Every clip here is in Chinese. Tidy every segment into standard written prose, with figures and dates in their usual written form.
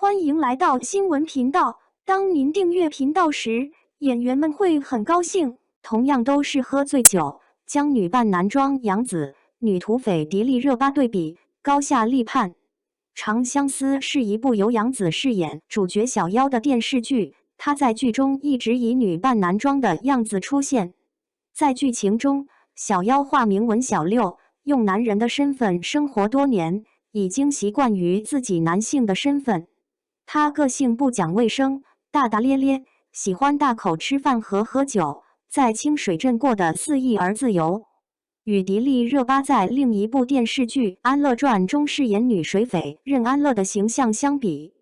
欢迎来到新闻频道。当您订阅频道时，演员们会很高兴。同样都是喝醉酒，将女扮男装杨紫、女土匪迪丽热巴对比，高下立判。《长相思》是一部由杨紫饰演主角小妖的电视剧，她在剧中一直以女扮男装的样子出现。在剧情中，小妖化名文小六，用男人的身份生活多年，已经习惯于自己男性的身份。他个性不讲卫生，大大咧咧，喜欢大口吃饭和喝酒，在清水镇过得肆意而自由。与迪丽热巴在另一部电视剧《安乐传》中饰演女水匪任安乐的形象相比，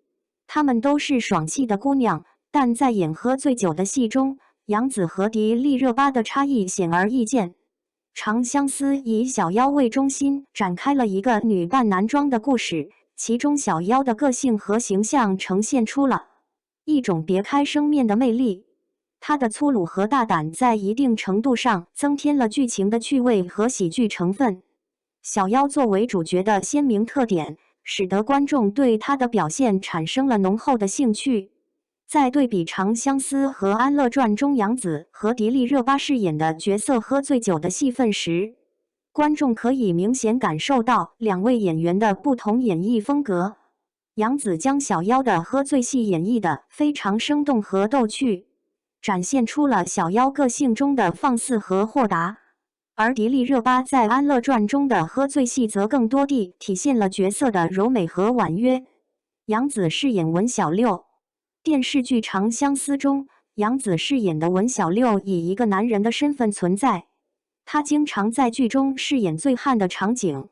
她们都是爽气的姑娘，但在演喝醉酒的戏中，杨紫和迪丽热巴的差异显而易见。《长相思》以小妖为中心，展开了一个女扮男装的故事，其中小妖的个性和形象呈现出了一种别开生面的魅力。她的粗鲁和大胆在一定程度上增添了剧情的趣味和喜剧成分。小妖作为主角的鲜明特点，使得观众对她的表现产生了浓厚的兴趣。在对比《长相思》和《安乐传》中杨紫和迪丽热巴饰演的角色喝醉酒的戏份时，观众可以明显感受到两位演员的不同演绎风格。杨紫将小妖的喝醉戏演绎得非常生动和逗趣，展现出了小妖个性中的放肆和豁达，而迪丽热巴在《安乐传》中的喝醉戏则更多地体现了角色的柔美和婉约。杨紫饰演文小六。电视剧《长相思》中，杨紫饰演的文小六以一个男人的身份存在，他经常在剧中饰演醉汉的场景，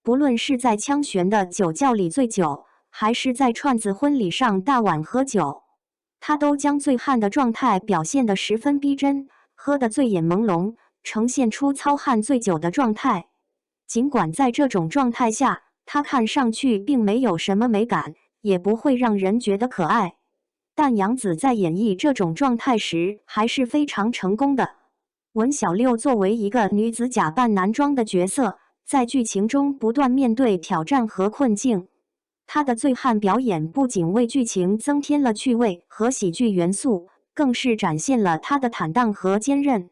不论是在枪悬的酒窖里醉酒，还是在串子婚礼上大碗喝酒，他都将醉汉的状态表现得十分逼真，喝得醉眼朦胧，呈现出糙汉醉酒的状态。尽管在这种状态下，他看上去并没有什么美感，也不会让人觉得可爱，但杨紫在演绎这种状态时还是非常成功的。文小六作为一个女子假扮男装的角色，在剧情中不断面对挑战和困境。她的醉汉表演不仅为剧情增添了趣味和喜剧元素，更是展现了她的坦荡和坚韧。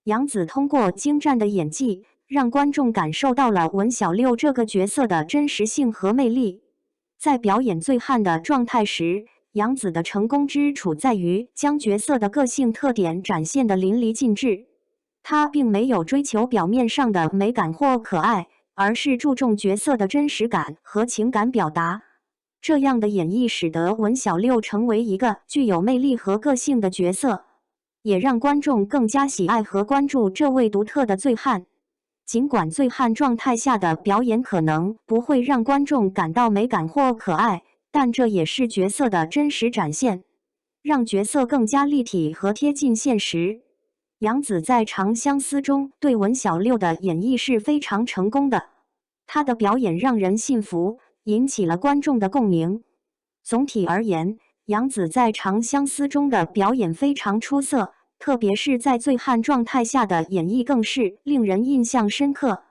杨紫通过精湛的演技，让观众感受到了文小六这个角色的真实性和魅力。在表演醉汉的状态时，杨紫的成功之处在于将角色的个性特点展现得淋漓尽致。她并没有追求表面上的美感或可爱，而是注重角色的真实感和情感表达。这样的演绎使得文小六成为一个具有魅力和个性的角色，也让观众更加喜爱和关注这位独特的醉汉。尽管醉汉状态下的表演可能不会让观众感到美感或可爱，但这也是角色的真实展现，让角色更加立体和贴近现实。杨紫在《长相思》中对文小六的演绎是非常成功的，她的表演让人信服，引起了观众的共鸣。总体而言，杨紫在《长相思》中的表演非常出色，特别是在醉汉状态下的演绎更是令人印象深刻。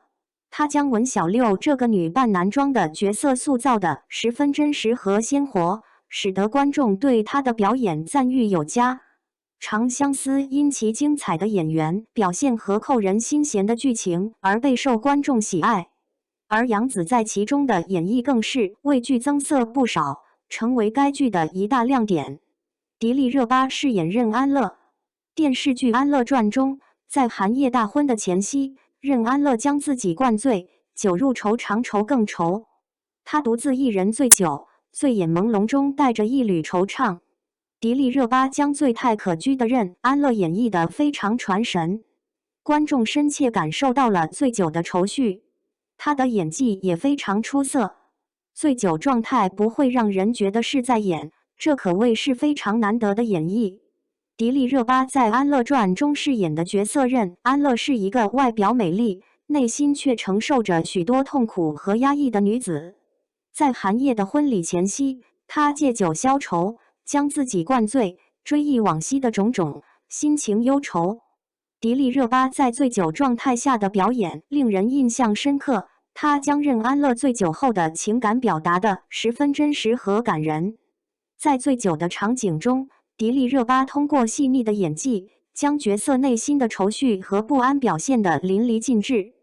她将文小六这个女扮男装的角色塑造得十分真实和鲜活，使得观众对她的表演赞誉有加。《长相思》因其精彩的演员表现和扣人心弦的剧情而备受观众喜爱，而杨紫在其中的演绎更是为剧增色不少，成为该剧的一大亮点。迪丽热巴饰演任安乐。电视剧《安乐传》中，在寒夜大婚的前夕，任安乐将自己灌醉，酒入愁肠愁更愁。他独自一人醉酒，醉眼朦胧中带着一缕惆怅。迪丽热巴将醉态可掬的任安乐演绎得非常传神，观众深切感受到了醉酒的愁绪。他的演技也非常出色，醉酒状态不会让人觉得是在演，这可谓是非常难得的演绎。迪丽热巴在《安乐传》中饰演的角色任安乐是一个外表美丽，内心却承受着许多痛苦和压抑的女子。在寒夜的婚礼前夕，她借酒消愁，将自己灌醉，追忆往昔的种种，心情忧愁。迪丽热巴在醉酒状态下的表演令人印象深刻，她将任安乐醉酒后的情感表达得十分真实和感人。在醉酒的场景中，迪丽热巴通过细腻的演技，将角色内心的愁绪和不安表现得淋漓尽致。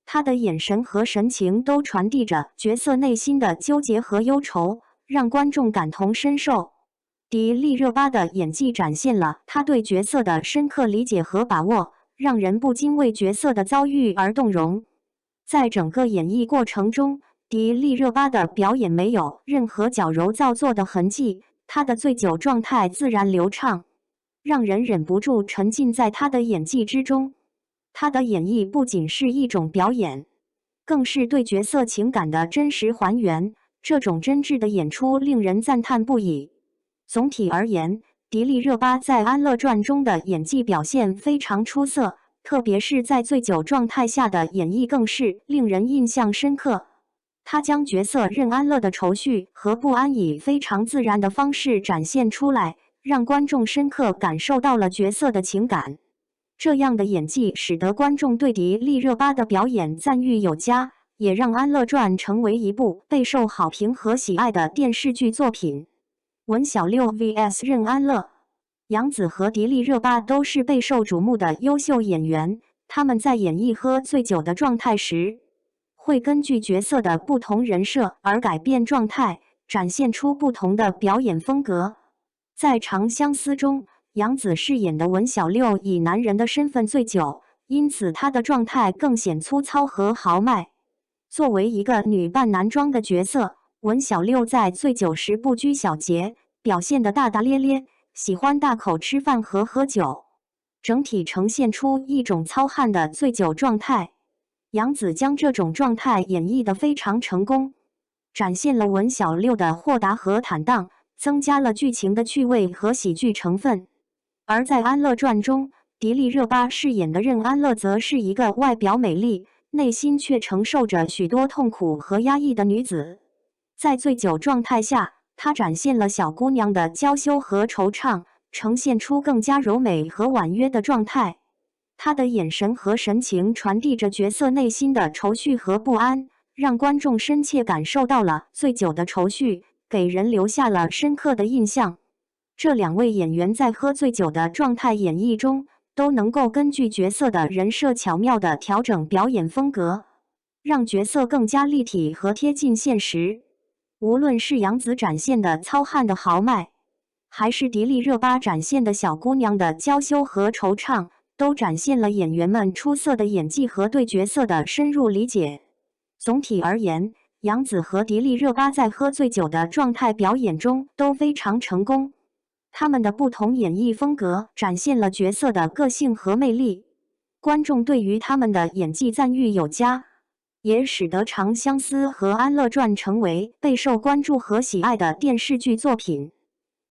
她的眼神和神情都传递着角色内心的纠结和忧愁，让观众感同身受。迪丽热巴的演技展现了她对角色的深刻理解和把握，让人不禁为角色的遭遇而动容。在整个演绎过程中，迪丽热巴的表演没有任何矫揉造作的痕迹，她的醉酒状态自然流畅，让人忍不住沉浸在她的演技之中。她的演绎不仅是一种表演，更是对角色情感的真实还原，这种真挚的演出令人赞叹不已。总体而言，迪丽热巴在《安乐传》中的演技表现非常出色，特别是在醉酒状态下的演绎更是令人印象深刻。她将角色任安乐的愁绪和不安以非常自然的方式展现出来，让观众深刻感受到了角色的情感。这样的演技使得观众对迪丽热巴的表演赞誉有加，也让《安乐传》成为一部备受好评和喜爱的电视剧作品。文小六 vs 任安乐，杨紫和迪丽热巴都是备受瞩目的优秀演员，他们在演绎喝醉酒的状态时，会根据角色的不同人设而改变状态，展现出不同的表演风格。在《长相思》中，杨紫饰演的文小六以男人的身份醉酒，因此她的状态更显粗糙和豪迈。作为一个女扮男装的角色，文小六在醉酒时不拘小节，表现得大大咧咧，喜欢大口吃饭和喝酒，整体呈现出一种糙汉的醉酒状态。杨紫将这种状态演绎得非常成功，展现了文小六的豁达和坦荡，增加了剧情的趣味和喜剧成分。而在《安乐传》中，迪丽热巴饰演的任安乐则是一个外表美丽，内心却承受着许多痛苦和压抑的女子。在醉酒状态下，她展现了小姑娘的娇羞和惆怅，呈现出更加柔美和婉约的状态。她的眼神和神情传递着角色内心的愁绪和不安，让观众深切感受到了醉酒的愁绪，给人留下了深刻的印象。这两位演员在喝醉酒的状态演绎中，都能够根据角色的人设巧妙地调整表演风格，让角色更加立体和贴近现实。无论是杨紫展现的糙汉的豪迈，还是迪丽热巴展现的小姑娘的娇羞和惆怅，都展现了演员们出色的演技和对角色的深入理解。总体而言，杨紫和迪丽热巴在喝醉酒的状态表演中都非常成功。他们的不同演绎风格展现了角色的个性和魅力，观众对于他们的演技赞誉有加，也使得《长相思》和《安乐传》成为备受关注和喜爱的电视剧作品。